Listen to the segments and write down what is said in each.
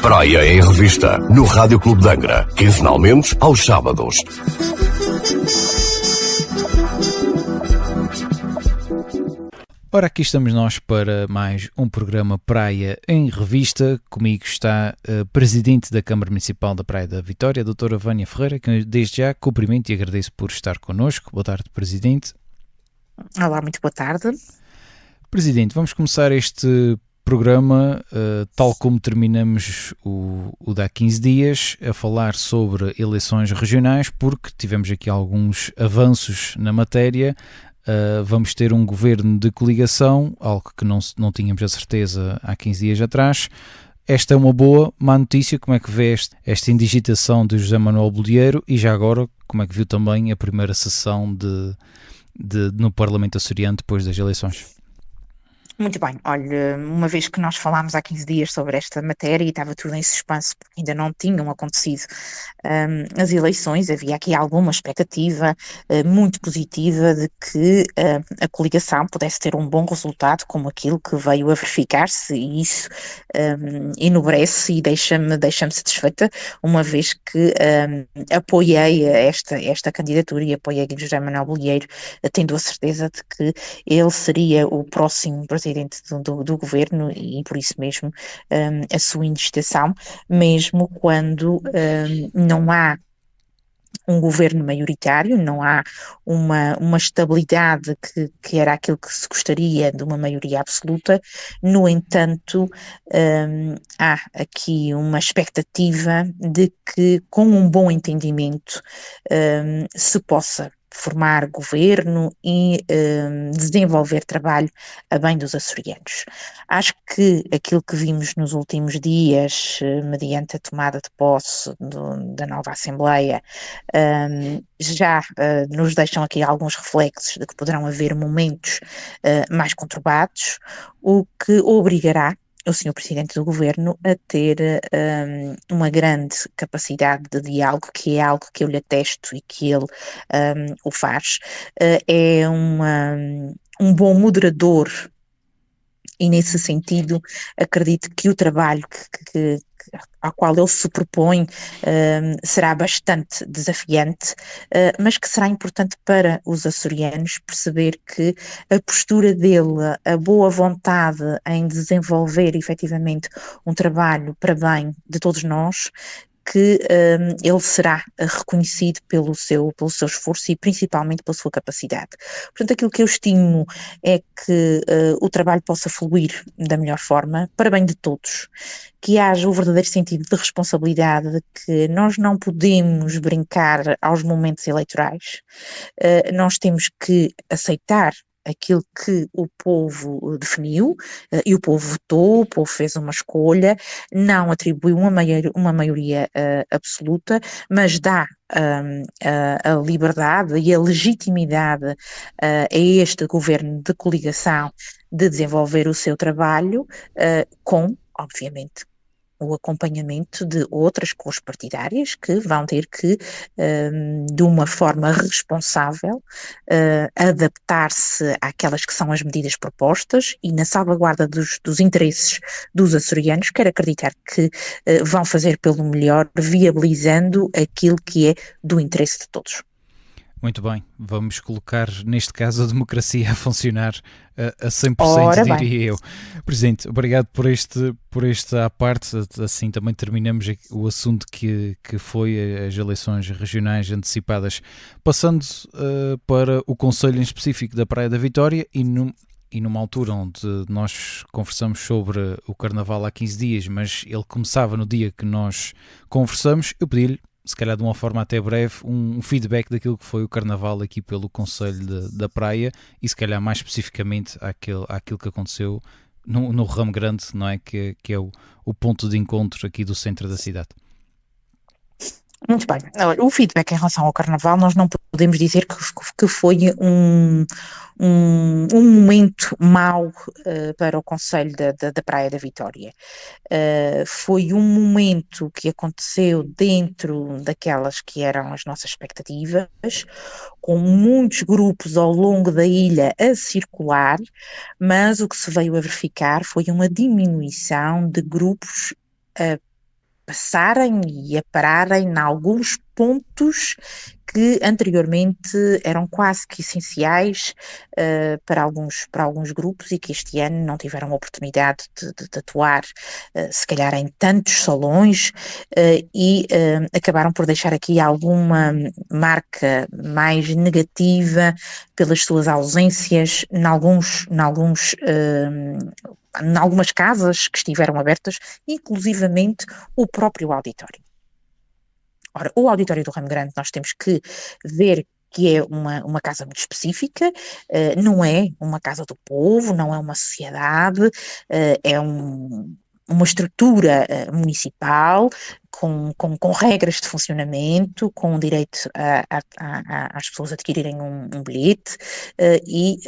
Praia em Revista, no Rádio Clube de Angra, quinzenalmente aos sábados. Ora, aqui estamos nós para mais um programa Praia em Revista. Comigo está a Presidente da Câmara Municipal da Praia da Vitória, a doutora Vânia Ferreira, que desde já cumprimento e agradeço por estar connosco. Boa tarde, Presidente. Olá, muito boa tarde. Presidente, vamos começar este programa, tal como terminamos o de há 15 dias, a falar sobre eleições regionais, porque tivemos aqui alguns avanços na matéria. Vamos ter um governo de coligação, algo que não tínhamos a certeza há 15 dias atrás. Esta é uma boa, má notícia. Como é que vê esta indigitação de José Manuel Bolieiro e já agora, como é que viu também a primeira sessão no Parlamento açoriano depois das eleições? Muito bem, olha, uma vez que nós falámos há 15 dias sobre esta matéria e estava tudo em suspense porque ainda não tinham acontecido as eleições, havia aqui alguma expectativa muito positiva de que a coligação pudesse ter um bom resultado como aquilo que veio a verificar-se, e isso enobrece e deixa-me satisfeita, uma vez que apoiei esta candidatura e apoiei José Manuel Bolieiro, tendo a certeza de que ele seria o próximo presidente do governo e por isso mesmo a sua indigitação, mesmo quando não há um governo maioritário, não há uma estabilidade que era aquilo que se gostaria de uma maioria absoluta. No entanto, há aqui uma expectativa de que com um bom entendimento se possa formar governo e desenvolver trabalho a bem dos açorianos. Acho que aquilo que vimos nos últimos dias, mediante a tomada de posse da nova Assembleia, já nos deixam aqui alguns reflexos de que poderão haver momentos mais conturbados, o que obrigará o Sr. Presidente do Governo a ter uma grande capacidade de diálogo, que é algo que eu lhe atesto e que ele o faz. É um bom moderador e, nesse sentido, acredito que o trabalho ao qual ele se propõe será bastante desafiante, mas que será importante para os açorianos perceber que a postura dele, a boa vontade em desenvolver efetivamente um trabalho para bem de todos nós, que ele será reconhecido pelo seu esforço e principalmente pela sua capacidade. Portanto, aquilo que eu estimo é que o trabalho possa fluir da melhor forma, para bem de todos, que haja o verdadeiro sentido de responsabilidade, de que nós não podemos brincar aos momentos eleitorais, nós temos que aceitar aquilo que o povo definiu, e o povo votou, o povo fez uma escolha, não atribuiu uma maioria absoluta, mas dá a liberdade e a legitimidade a este governo de coligação de desenvolver o seu trabalho com, obviamente, o acompanhamento de outras cores partidárias que vão ter que, de uma forma responsável, adaptar-se àquelas que são as medidas propostas e na salvaguarda dos interesses dos açorianos. Quero acreditar que vão fazer pelo melhor, viabilizando aquilo que é do interesse de todos. Muito bem, vamos colocar neste caso a democracia a funcionar a 100%, Ora diria bem. eu. Presidente, obrigado por esta à parte, assim também terminamos o assunto que foi as eleições regionais antecipadas. Passando para o Conselho em específico da Praia da Vitória e numa altura onde nós conversamos sobre o Carnaval há 15 dias, mas ele começava no dia que nós conversamos, eu pedi-lhe, se calhar de uma forma até breve, um feedback daquilo que foi o Carnaval aqui pelo Conselho da Praia e se calhar mais especificamente àquilo que aconteceu no Ramo Grande, não é? Que é o ponto de encontro aqui do centro da cidade. Muito bem. O feedback em relação ao Carnaval, nós não podemos dizer que foi um momento mau para o Concelho da Praia da Vitória. Foi um momento que aconteceu dentro daquelas que eram as nossas expectativas, com muitos grupos ao longo da ilha a circular, mas o que se veio a verificar foi uma diminuição de grupos a passarem e a pararem em alguns pontos que anteriormente eram quase que essenciais para alguns grupos e que este ano não tiveram a oportunidade de atuar, se calhar em tantos salões, e acabaram por deixar aqui alguma marca mais negativa pelas suas ausências em algumas casas que estiveram abertas, inclusivamente o próprio auditório. Ora, o auditório do Ramo Grande nós temos que ver que é uma casa muito específica, não é uma casa do povo, não é uma sociedade, é uma estrutura municipal com regras de funcionamento, com direito às pessoas adquirirem um bilhete e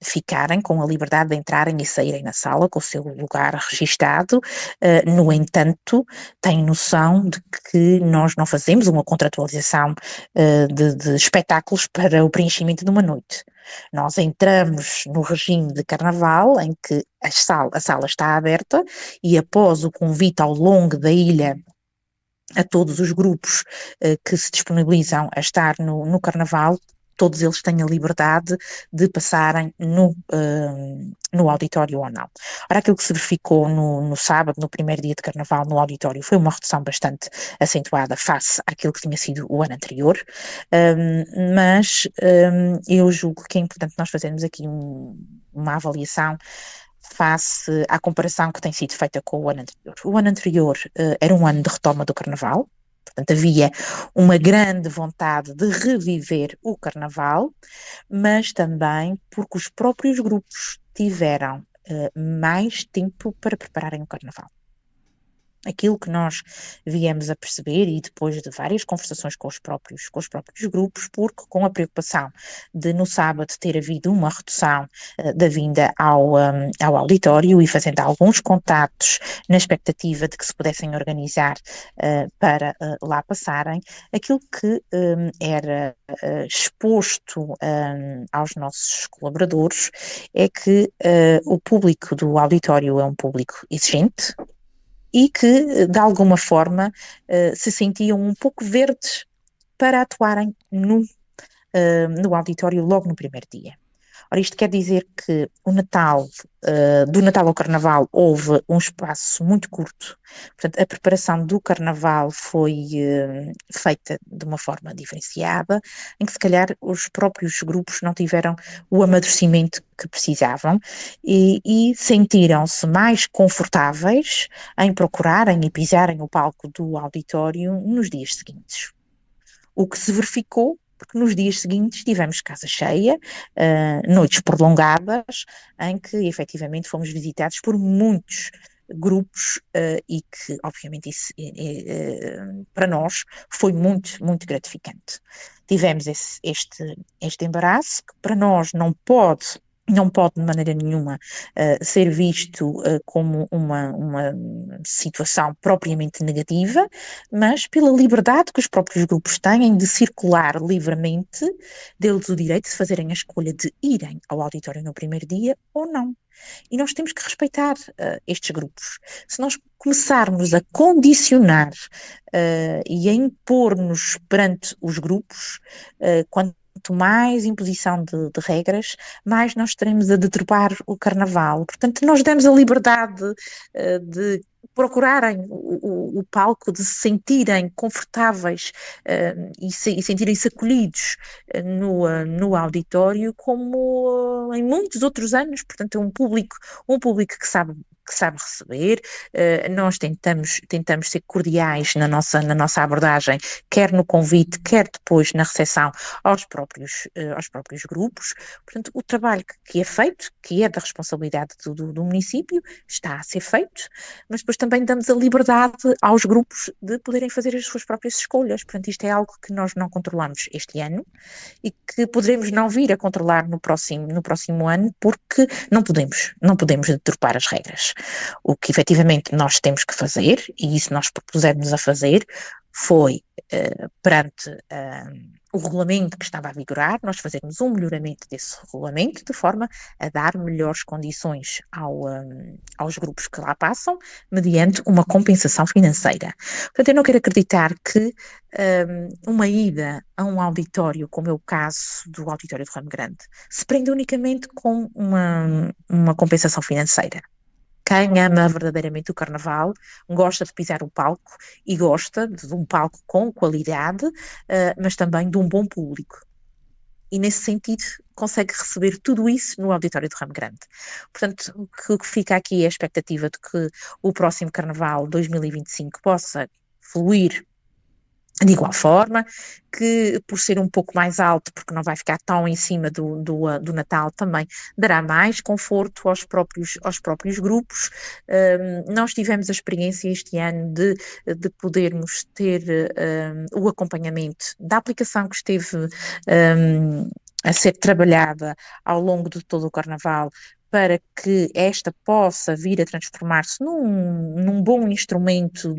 ficarem com a liberdade de entrarem e saírem na sala com o seu lugar registado. No entanto, tem noção de que nós não fazemos uma contratualização de espetáculos para o preenchimento de uma noite. Nós entramos no regime de carnaval, em que a sala está aberta e após o convite ao longo da ilha a todos os grupos que se disponibilizam a estar no carnaval, todos eles têm a liberdade de passarem no auditório ou não. Ora, aquilo que se verificou no sábado, no primeiro dia de carnaval, no auditório, foi uma redução bastante acentuada face àquilo que tinha sido o ano anterior, mas eu julgo que é importante nós fazermos aqui uma avaliação face à comparação que tem sido feita com o ano anterior. O ano anterior era um ano de retoma do carnaval. Portanto, havia uma grande vontade de reviver o carnaval, mas também porque os próprios grupos tiveram mais tempo para prepararem o carnaval. Aquilo que nós viemos a perceber, e depois de várias conversações com os próprios grupos, porque com a preocupação de no sábado ter havido uma redução da vinda ao auditório e fazendo alguns contactos na expectativa de que se pudessem organizar para lá passarem, aquilo que era exposto aos nossos colaboradores é que o público do auditório é um público exigente, e que, de alguma forma, se sentiam um pouco verdes para atuarem no auditório logo no primeiro dia. Ora, isto quer dizer que do Natal ao Carnaval houve um espaço muito curto, portanto a preparação do Carnaval foi feita de uma forma diferenciada, em que se calhar os próprios grupos não tiveram o amadurecimento que precisavam e sentiram-se mais confortáveis em procurarem e pisarem o palco do auditório nos dias seguintes. O que se verificou, porque nos dias seguintes tivemos casa cheia, noites prolongadas, em que efetivamente fomos visitados por muitos grupos e que, obviamente, isso para nós foi muito, muito gratificante. Tivemos este embaraço, que para nós não pode de maneira nenhuma ser visto como uma situação propriamente negativa, mas pela liberdade que os próprios grupos têm de circular livremente, deles o direito de fazerem a escolha de irem ao auditório no primeiro dia ou não. E nós temos que respeitar estes grupos. Se nós começarmos a condicionar e a impor-nos perante os grupos, quanto mais imposição de regras, mais nós estaremos a deturpar o carnaval. Portanto, nós demos a liberdade de procurarem o palco, de se sentirem confortáveis e sentirem-se acolhidos no auditório, como em muitos outros anos. Portanto, é um público que sabe que sabe receber. Nós tentamos ser cordiais na nossa abordagem, quer no convite, quer depois na recepção aos próprios grupos. Portanto, o trabalho que é feito, que é da responsabilidade do município, está a ser feito, mas depois também damos a liberdade aos grupos de poderem fazer as suas próprias escolhas. Portanto, isto é algo que nós não controlamos este ano e que poderemos não vir a controlar no próximo ano, porque não podemos deturpar as regras. O que efetivamente nós temos que fazer, e isso nós propusemos a fazer, foi perante o regulamento que estava a vigorar, nós fazermos um melhoramento desse regulamento, de forma a dar melhores condições aos grupos que lá passam, mediante uma compensação financeira. Portanto, eu não quero acreditar que uma ida a um auditório, como é o caso do auditório de Ramo Grande, se prende unicamente com uma compensação financeira. Quem ama verdadeiramente o Carnaval gosta de pisar o palco e gosta de um palco com qualidade, mas também de um bom público. E nesse sentido consegue receber tudo isso no auditório de Ramo Grande. Portanto, o que fica aqui é a expectativa de que o próximo Carnaval 2025 possa fluir de igual forma, que por ser um pouco mais alto, porque não vai ficar tão em cima do Natal, também dará mais conforto aos próprios grupos. Nós tivemos a experiência este ano de podermos ter o acompanhamento da aplicação que esteve a ser trabalhada ao longo de todo o Carnaval, para que esta possa vir a transformar-se num bom instrumento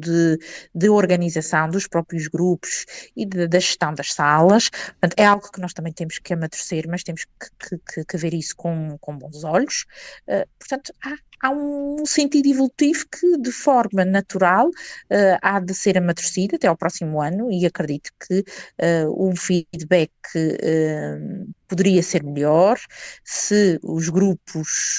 de organização dos próprios grupos e da gestão das salas. Portanto, é algo que nós também temos que amadurecer, mas temos que ver isso com bons olhos. Portanto, há um sentido evolutivo que, de forma natural, há de ser amadurecido até ao próximo ano, e acredito que o feedback poderia ser melhor se os grupos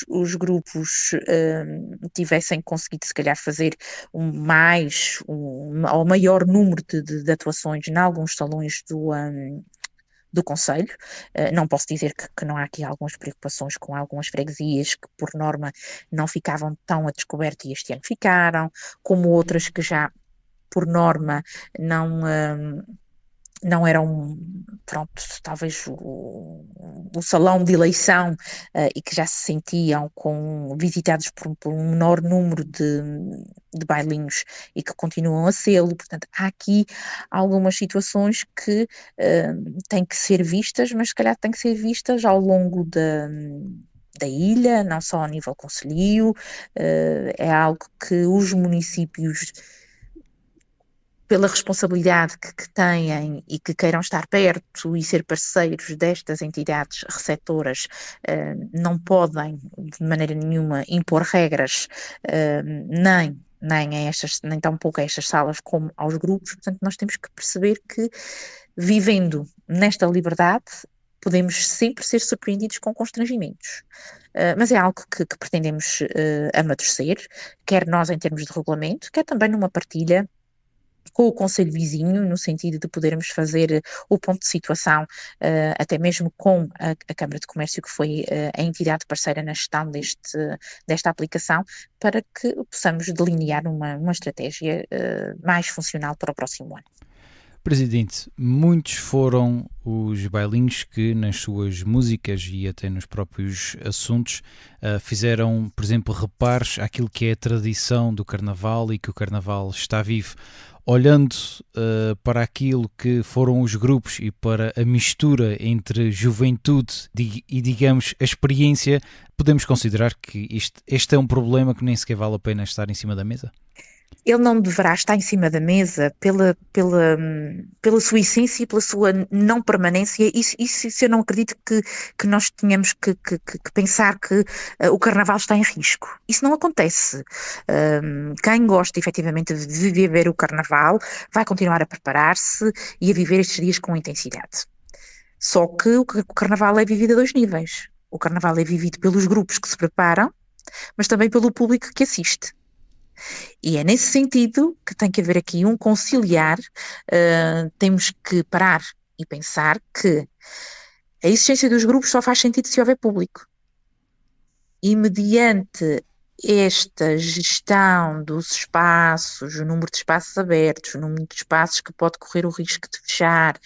tivessem conseguido, se calhar, fazer ou maior número de atuações em alguns salões do concelho. Não posso dizer que não há aqui algumas preocupações com algumas freguesias que, por norma, não ficavam tão a descoberto e este ano ficaram, como outras que já, por norma, não eram, pronto, talvez o salão de eleição, e que já se sentiam visitados por um menor número de bailinhos e que continuam a sê-lo. Portanto, há aqui algumas situações que têm que ser vistas, mas se calhar têm que ser vistas ao longo da ilha, não só a nível concelhio. É algo que os municípios, pela responsabilidade que têm e que queiram estar perto e ser parceiros destas entidades receptoras, não podem de maneira nenhuma impor regras, nem tampouco a estas salas como aos grupos. Portanto, nós temos que perceber que, vivendo nesta liberdade, podemos sempre ser surpreendidos com constrangimentos. Mas é algo que pretendemos amadurecer, quer nós em termos de regulamento, quer também numa partilha com o concelho vizinho, no sentido de podermos fazer o ponto de situação, até mesmo com a Câmara de Comércio, que foi a entidade parceira na gestão desta aplicação, para que possamos delinear uma estratégia mais funcional para o próximo ano. Presidente, muitos foram os bailinhos que nas suas músicas e até nos próprios assuntos fizeram, por exemplo, reparos àquilo que é a tradição do Carnaval e que o Carnaval está vivo. Olhando para aquilo que foram os grupos e para a mistura entre juventude e, digamos, a experiência, podemos considerar que este é um problema que nem sequer vale a pena estar em cima da mesa? Ele não deverá estar em cima da mesa pela sua essência e pela sua não permanência. Isso eu não acredito que nós tenhamos que pensar que o Carnaval está em risco. Isso não acontece. Quem gosta efetivamente de viver o Carnaval vai continuar a preparar-se e a viver estes dias com intensidade. Só que o Carnaval é vivido a dois níveis. O Carnaval é vivido pelos grupos que se preparam, mas também pelo público que assiste. E é nesse sentido que tem que haver aqui um conciliar. Temos que parar e pensar que a existência dos grupos só faz sentido se houver público. E mediante esta gestão dos espaços, o número de espaços abertos, o número de espaços que pode correr o risco de fechar,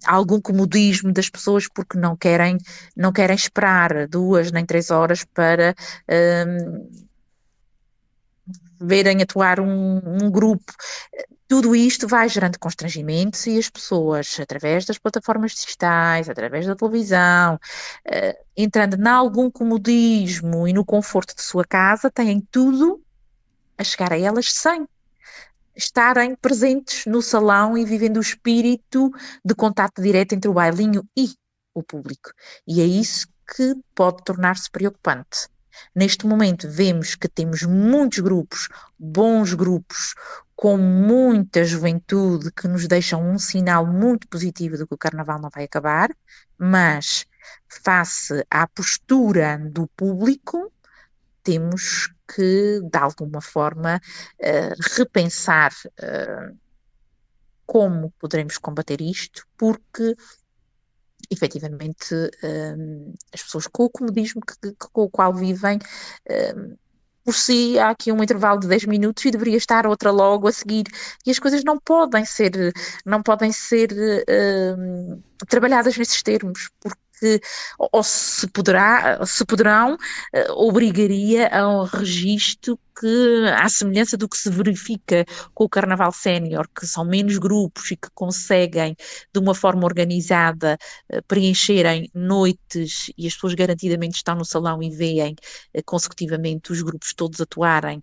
algum comodismo das pessoas porque não querem esperar 2 nem 3 horas para verem atuar um grupo. Tudo isto vai gerando constrangimentos e as pessoas, através das plataformas digitais, através da televisão, entrando em algum comodismo e no conforto de sua casa, têm tudo a chegar a elas sem estarem presentes no salão e vivendo o espírito de contato direto entre o bailinho e o público. E é isso que pode tornar-se preocupante. Neste momento vemos que temos muitos grupos, bons grupos, com muita juventude, que nos deixam um sinal muito positivo de que o Carnaval não vai acabar, mas face à postura do público, temos que, de alguma forma, repensar como poderemos combater isto, porque efetivamente as pessoas com o comodismo com o qual vivem, por si há aqui um intervalo de 10 minutos e deveria estar outra logo a seguir, e as coisas não podem ser trabalhadas nesses termos, porque ou se poderão, obrigaria a um registro que, à semelhança do que se verifica com o Carnaval Sénior, que são menos grupos e que conseguem, de uma forma organizada, preencherem noites e as pessoas garantidamente estão no salão e veem consecutivamente os grupos todos atuarem,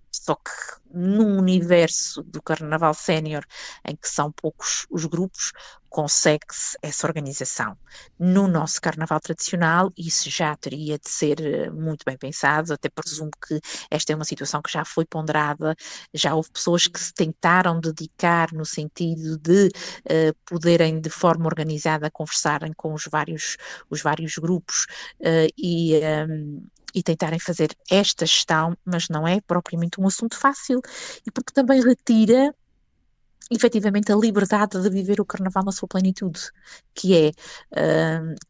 só que num universo do Carnaval Sénior, em que são poucos os grupos, consegue-se essa organização. No nosso Carnaval tradicional, isso já teria de ser muito bem pensado, até presumo que esta é uma situação que já foi ponderada, já houve pessoas que se tentaram dedicar no sentido de poderem de forma organizada conversarem com os vários grupos e tentarem fazer esta gestão, mas não é propriamente um assunto fácil, e porque também retira efetivamente a liberdade de viver o Carnaval na sua plenitude, que é,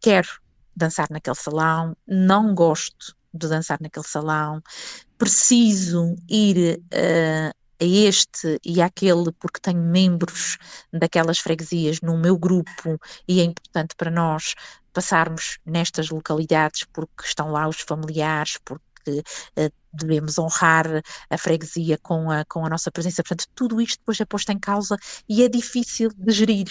quero dançar naquele salão, não gosto de dançar naquele salão, preciso ir a este e àquele porque tenho membros daquelas freguesias no meu grupo e é importante para nós passarmos nestas localidades porque estão lá os familiares, porque devemos honrar a freguesia com a nossa presença. Portanto, tudo isto depois é posto em causa e é difícil de gerir.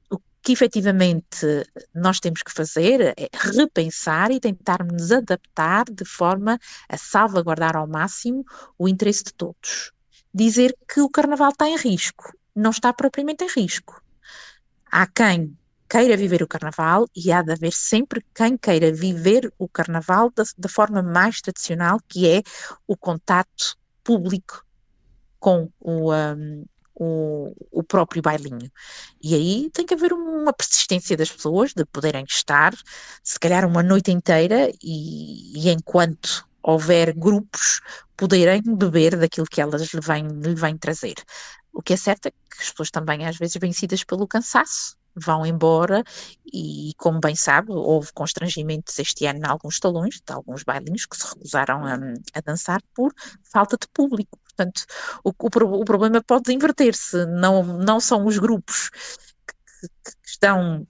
O que efetivamente nós temos que fazer é repensar e tentarmos adaptar de forma a salvaguardar ao máximo o interesse de todos. Dizer que o Carnaval está em risco, não está propriamente em risco. Há quem queira viver o Carnaval e há de haver sempre quem queira viver o Carnaval da forma mais tradicional, que é o contato público com o próprio bailinho. E aí tem que haver uma persistência das pessoas de poderem estar, se calhar uma noite inteira e enquanto houver grupos, poderem beber daquilo que elas lhe vêm trazer. O que é certo é que as pessoas também, às vezes, vencidas pelo cansaço, vão embora e, como bem sabe, houve constrangimentos este ano em alguns salões, de alguns bailinhos que se recusaram a dançar por falta de público. Portanto, o problema pode inverter-se, não são os grupos que estão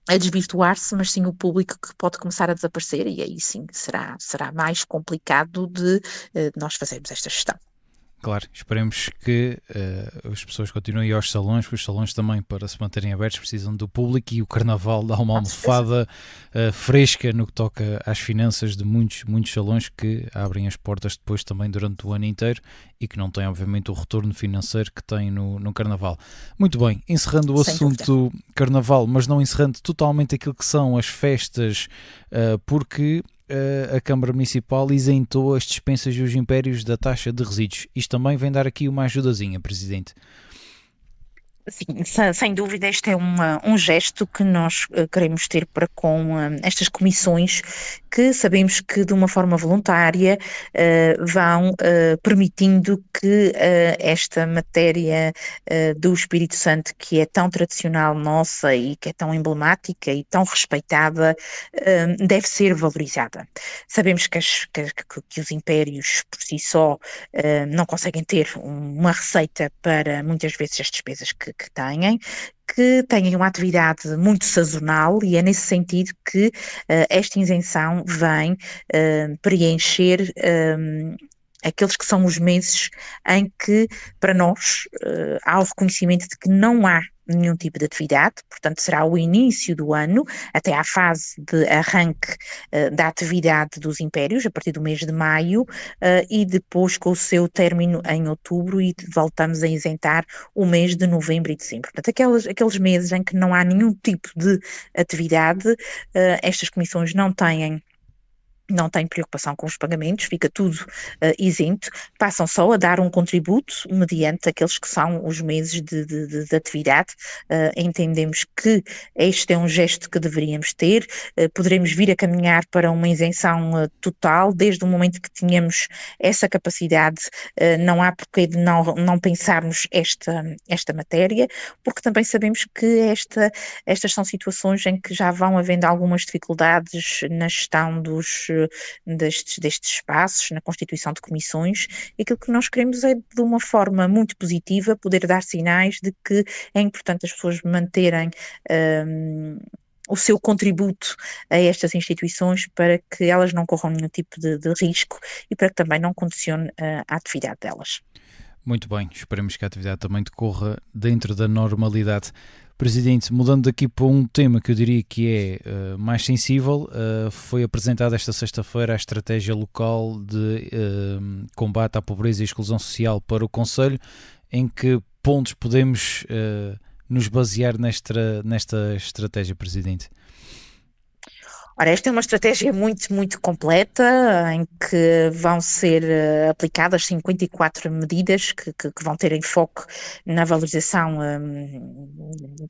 a desvirtuar-se, mas sim o público que pode começar a desaparecer e aí sim será mais complicado de nós fazermos esta gestão. Claro, esperemos que as pessoas continuem aos salões, porque os salões também, para se manterem abertos, precisam do público e o Carnaval dá uma almofada fresca no que toca às finanças de muitos salões que abrem as portas depois também durante o ano inteiro e que não têm, obviamente, o retorno financeiro que têm no Carnaval. Muito bem, encerrando o assunto Carnaval, mas não encerrando totalmente aquilo que são as festas, porque a Câmara Municipal isentou as dispensas e os impérios da taxa de resíduos. Isto também vem dar aqui uma ajudazinha, Presidente. Sim, sem dúvida, este é um gesto que nós queremos ter para com estas comissões que sabemos que de uma forma voluntária vão permitindo que esta matéria do Espírito Santo, que é tão tradicional nossa e que é tão emblemática e tão respeitada, deve ser valorizada. Sabemos que os impérios por si só não conseguem ter uma receita para muitas vezes as despesas que têm uma atividade muito sazonal e é nesse sentido que esta isenção vem preencher aqueles que são os meses em que, para nós, há o reconhecimento de que não há nenhum tipo de atividade, portanto será o início do ano, até à fase de arranque da atividade dos impérios, a partir do mês de maio, e depois com o seu término em outubro, e voltamos a isentar o mês de novembro e dezembro. Portanto, aqueles meses em que não há nenhum tipo de atividade, estas comissões não têm preocupação com os pagamentos, fica tudo isento, passam só a dar um contributo mediante aqueles que são os meses de atividade. Entendemos que este é um gesto que deveríamos ter, poderemos vir a caminhar para uma isenção total, desde o momento que tínhamos essa capacidade, não há porquê de não pensarmos esta matéria, porque também sabemos que estas são situações em que já vão havendo algumas dificuldades na gestão destes espaços, na constituição de comissões, e aquilo que nós queremos é, de uma forma muito positiva, poder dar sinais de que é importante as pessoas manterem o seu contributo a estas instituições para que elas não corram nenhum tipo de risco e para que também não condicione a atividade delas. Muito bem, esperemos que a atividade também decorra dentro da normalidade. Presidente, mudando daqui para um tema que eu diria que é mais sensível, foi apresentada esta sexta-feira a estratégia local de combate à pobreza e exclusão social para o Conselho. Em que pontos podemos nos basear nesta estratégia, Presidente? Ora, esta é uma estratégia muito, muito completa, em que vão ser aplicadas 54 medidas que vão ter enfoque na valorização,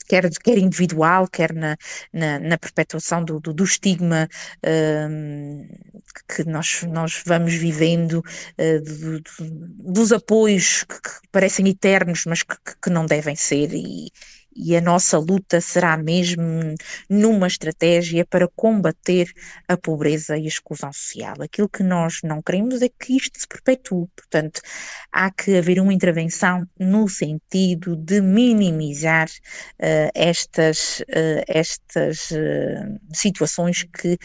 quer individual, quer na perpetuação do estigma que nós vamos vivendo, dos apoios que parecem eternos, mas que não devem ser, e a nossa luta será mesmo numa estratégia para combater a pobreza e a exclusão social. Aquilo que nós não queremos é que isto se perpetue, portanto, há que haver uma intervenção no sentido de minimizar estas situações que,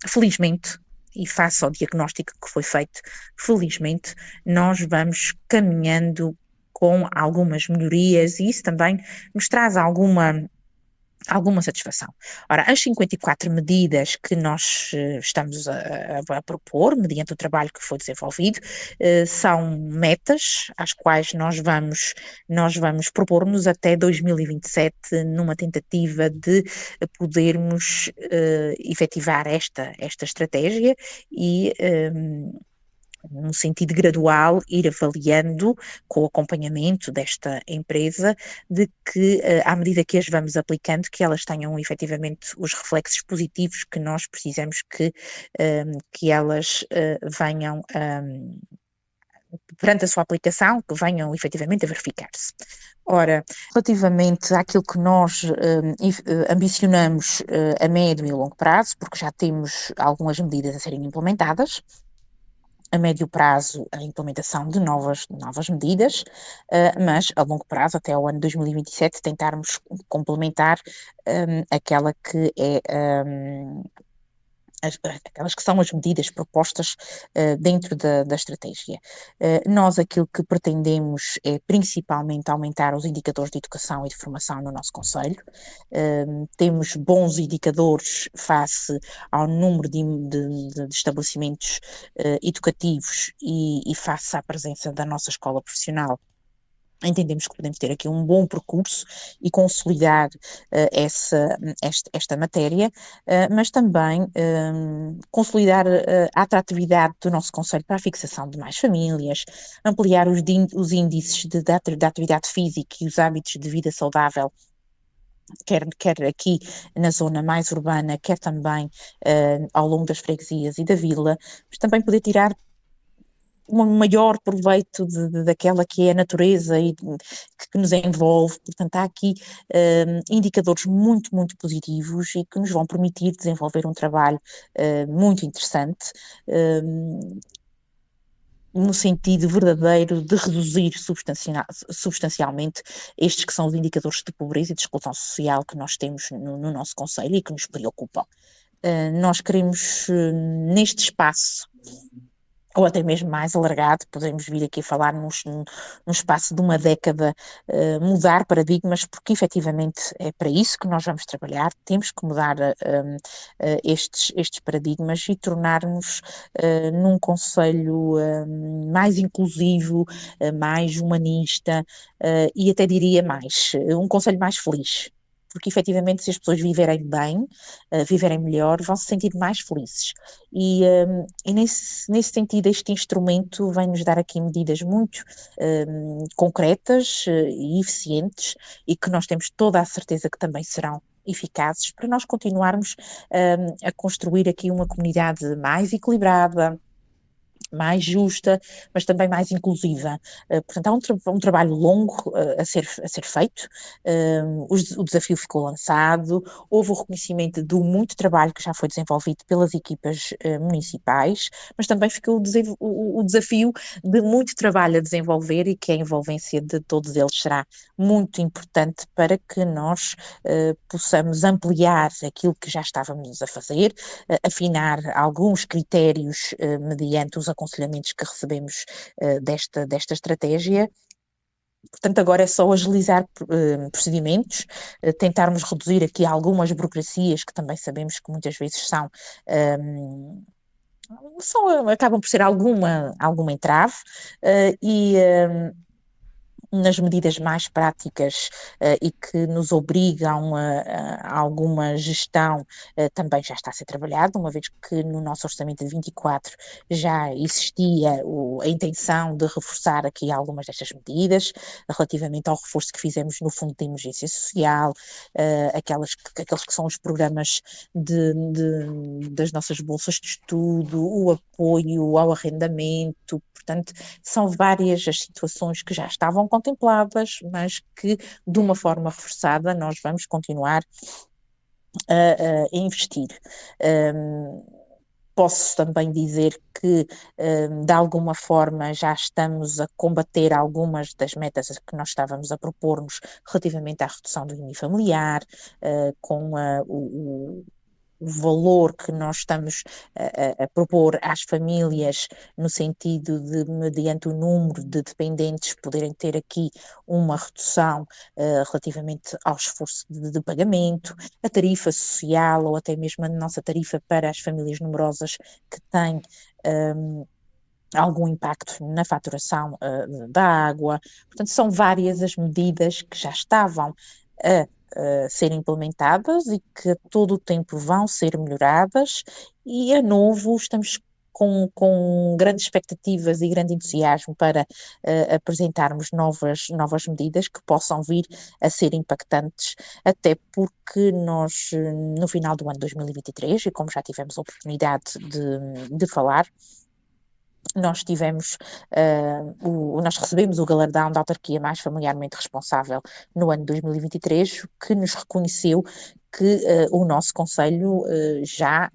felizmente, e face ao diagnóstico que foi feito, felizmente, nós vamos caminhando com algumas melhorias, e isso também nos traz alguma satisfação. Ora, as 54 medidas que nós estamos a propor, mediante o trabalho que foi desenvolvido, são metas às quais nós vamos propor-nos até 2027, numa tentativa de podermos efetivar esta estratégia e num sentido gradual, ir avaliando com o acompanhamento desta empresa, de que, à medida que as vamos aplicando, que elas tenham efetivamente os reflexos positivos que nós precisamos que elas venham perante a sua aplicação, que venham efetivamente a verificar-se. Ora, relativamente àquilo que nós ambicionamos a médio e longo prazo, porque já temos algumas medidas a serem implementadas, a médio prazo a implementação de novas medidas, mas a longo prazo, até ao ano 2027, tentarmos complementar aquela que é aquelas que são as medidas propostas dentro da estratégia. Nós aquilo que pretendemos é principalmente aumentar os indicadores de educação e de formação no nosso concelho. Temos bons indicadores face ao número de estabelecimentos educativos e face à presença da nossa escola profissional entendemos que podemos ter aqui um bom percurso e consolidar esta matéria, mas também consolidar a atratividade do nosso Conselho para a fixação de mais famílias, ampliar os índices de atividade física e os hábitos de vida saudável, quer aqui na zona mais urbana, quer também ao longo das freguesias e da vila, mas também poder tirar um maior proveito daquela que é a natureza e que nos envolve. Portanto, há aqui indicadores muito, muito positivos e que nos vão permitir desenvolver um trabalho muito interessante, no sentido verdadeiro de reduzir substancialmente estes que são os indicadores de pobreza e de exclusão social que nós temos no nosso concelho e que nos preocupam. Nós queremos, neste espaço, ou até mesmo mais alargado, podemos vir aqui a falar num espaço de uma década, mudar paradigmas, porque efetivamente é para isso que nós vamos trabalhar, temos que mudar estes paradigmas e tornar-nos num concelho mais inclusivo, mais humanista e até diria mais, um concelho mais feliz. Porque efetivamente se as pessoas viverem bem, viverem melhor, vão se sentir mais felizes. E nesse sentido este instrumento vem-nos dar aqui medidas muito concretas e eficientes e que nós temos toda a certeza que também serão eficazes para nós continuarmos a construir aqui uma comunidade mais equilibrada, mais justa, mas também mais inclusiva. Portanto, há um trabalho longo a ser feito, o desafio ficou lançado, houve o reconhecimento do muito trabalho que já foi desenvolvido pelas equipas municipais, mas também ficou o desafio de muito trabalho a desenvolver e que a envolvência de todos eles será muito importante para que nós possamos ampliar aquilo que já estávamos a fazer, afinar alguns critérios mediante os aconselhamentos que recebemos desta estratégia. Portanto, agora é só agilizar procedimentos, tentarmos reduzir aqui algumas burocracias que também sabemos que muitas vezes acabam por ser alguma entrave e nas medidas mais práticas e que nos obrigam a alguma gestão também já está a ser trabalhado, uma vez que no nosso orçamento de 24 já existia a intenção de reforçar aqui algumas destas medidas, relativamente ao reforço que fizemos no Fundo de Emergência Social, aqueles que são os programas das nossas bolsas de estudo, o apoio ao arrendamento. Portanto, são várias as situações que já estavam contempladas, mas que de uma forma reforçada nós vamos continuar a investir. Posso também dizer que, de alguma forma, já estamos a combater algumas das metas que nós estávamos a propor-nos relativamente à redução do IMI familiar, com o valor que nós estamos a propor às famílias, no sentido de, mediante o número de dependentes, poderem ter aqui uma redução relativamente ao esforço de pagamento, a tarifa social ou até mesmo a nossa tarifa para as famílias numerosas que têm algum impacto na faturação da água. Portanto, são várias as medidas que já estavam a serem implementadas e que a todo o tempo vão ser melhoradas e a novo estamos com grandes expectativas e grande entusiasmo para apresentarmos novas medidas que possam vir a ser impactantes, até porque nós no final do ano 2023, e como já tivemos a oportunidade de falar, nós recebemos o galardão da autarquia mais familiarmente responsável no ano 2023, que nos reconheceu que o nosso concelho já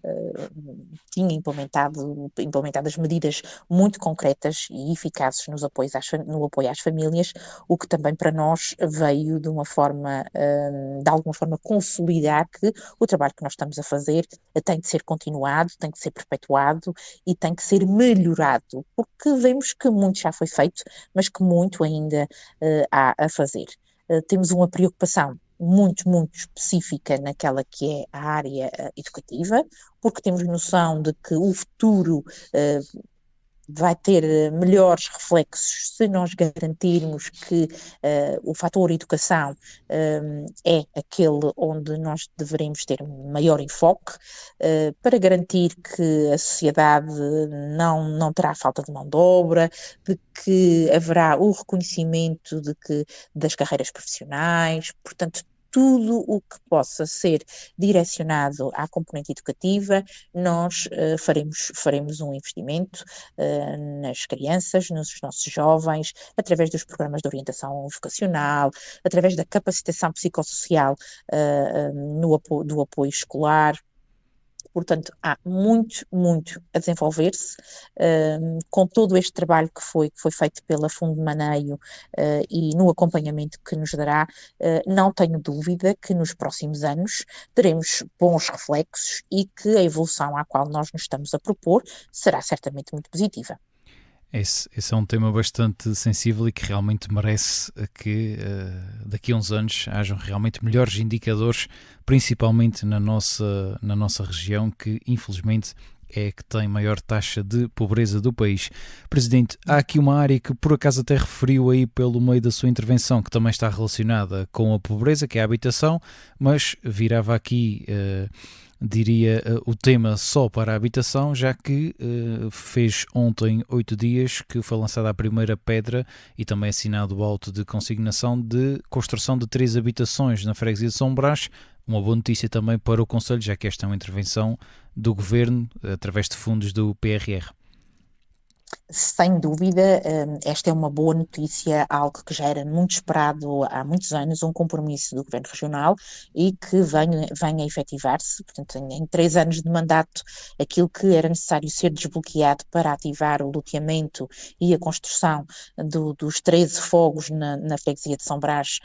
tinha implementadas medidas muito concretas e eficazes no apoio às famílias, o que também para nós veio de alguma forma consolidar que o trabalho que nós estamos a fazer tem de ser continuado, tem de ser perpetuado e tem que ser melhorado, porque vemos que muito já foi feito, mas que muito ainda há a fazer. Temos uma preocupação muito, muito específica naquela que é a área educativa, porque temos noção de que o futuro vai ter melhores reflexos se nós garantirmos que o fator educação é aquele onde nós deveremos ter maior enfoque, para garantir que a sociedade não terá falta de mão de obra, de que haverá o reconhecimento das carreiras profissionais, portanto, tudo o que possa ser direcionado à componente educativa, nós faremos um investimento nas crianças, nos nossos jovens, através dos programas de orientação vocacional, através da capacitação psicossocial do apoio escolar. Portanto, há muito, muito a desenvolver-se com todo este trabalho que foi feito pela Fundo de Maneio e no acompanhamento que nos dará. Não tenho dúvida que nos próximos anos teremos bons reflexos e que a evolução à qual nós nos estamos a propor será certamente muito positiva. Esse é um tema bastante sensível e que realmente merece que daqui a uns anos hajam realmente melhores indicadores, principalmente na nossa região, que infelizmente é a que tem maior taxa de pobreza do país. Presidente, há aqui uma área que por acaso até referiu aí pelo meio da sua intervenção, que também está relacionada com a pobreza, que é a habitação, mas virava aqui... diria o tema só para a habitação, já que fez ontem 8 dias que foi lançada a primeira pedra e também assinado o auto de consignação de construção de 3 habitações na freguesia de São Brás. Uma boa notícia também para o Conselho, já que esta é uma intervenção do Governo através de fundos do PRR. Sem dúvida, esta é uma boa notícia, algo que já era muito esperado há muitos anos, um compromisso do Governo Regional e que venha a efetivar-se. Portanto, em 3 anos de mandato, aquilo que era necessário ser desbloqueado para ativar o loteamento e a construção dos 13 fogos na freguesia de São Brás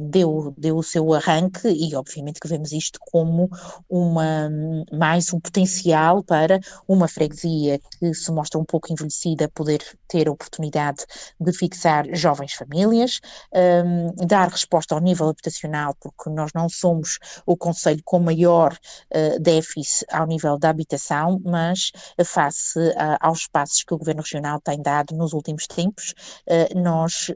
deu o seu arranque e obviamente que vemos isto como mais um potencial para uma freguesia que se mostra um pouco envelhecida, poder ter a oportunidade de fixar jovens famílias, dar resposta ao nível habitacional, porque nós não somos o concelho com maior déficit ao nível da habitação, mas face aos passos que o Governo Regional tem dado nos últimos tempos, nós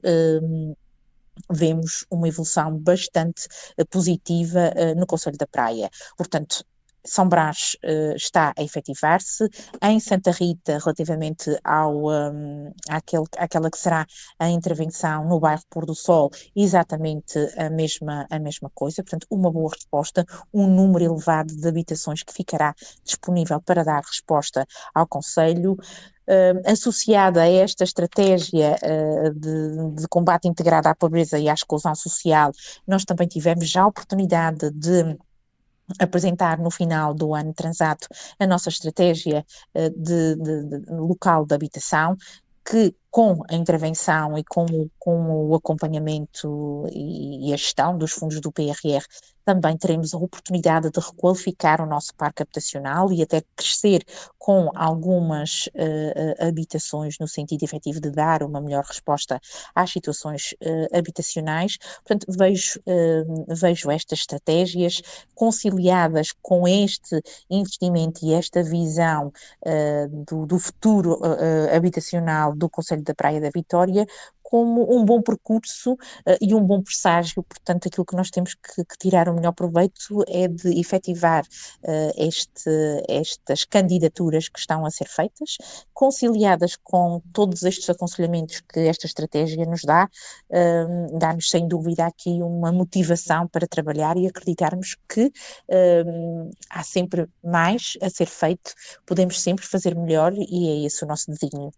vemos uma evolução bastante positiva no Concelho da Praia. Portanto, São Brás está a efetivar-se. Em Santa Rita, relativamente àquela que será a intervenção no bairro Pôr do Sol, exatamente a mesma coisa. Portanto, uma boa resposta, um número elevado de habitações que ficará disponível para dar resposta ao concelho. Associada a esta estratégia de combate integrado à pobreza e à exclusão social, nós também tivemos já a oportunidade de apresentar no final do ano transato a nossa estratégia de local de habitação, que com a intervenção e com o acompanhamento e a gestão dos fundos do PRR, também teremos a oportunidade de requalificar o nosso parque habitacional e até crescer com algumas habitações no sentido efetivo de dar uma melhor resposta às situações habitacionais. Portanto, vejo estas estratégias conciliadas com este investimento e esta visão do futuro habitacional do Concelho da Praia da Vitória como um bom percurso e um bom presságio. Portanto, aquilo que nós temos que tirar o melhor proveito é de efetivar estas candidaturas que estão a ser feitas, conciliadas com todos estes aconselhamentos que esta estratégia nos dá-nos sem dúvida aqui uma motivação para trabalhar e acreditarmos que há sempre mais a ser feito, podemos sempre fazer melhor e é esse o nosso desígnio.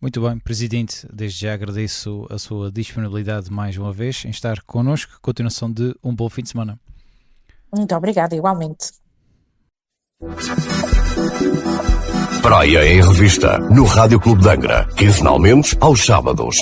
Muito bem, Presidente, desde já agradeço a sua disponibilidade mais uma vez em estar connosco. Continuação de um bom fim de semana. Muito obrigada, igualmente. Praia em Revista, no Rádio Clube de Angra, quinzenalmente aos sábados.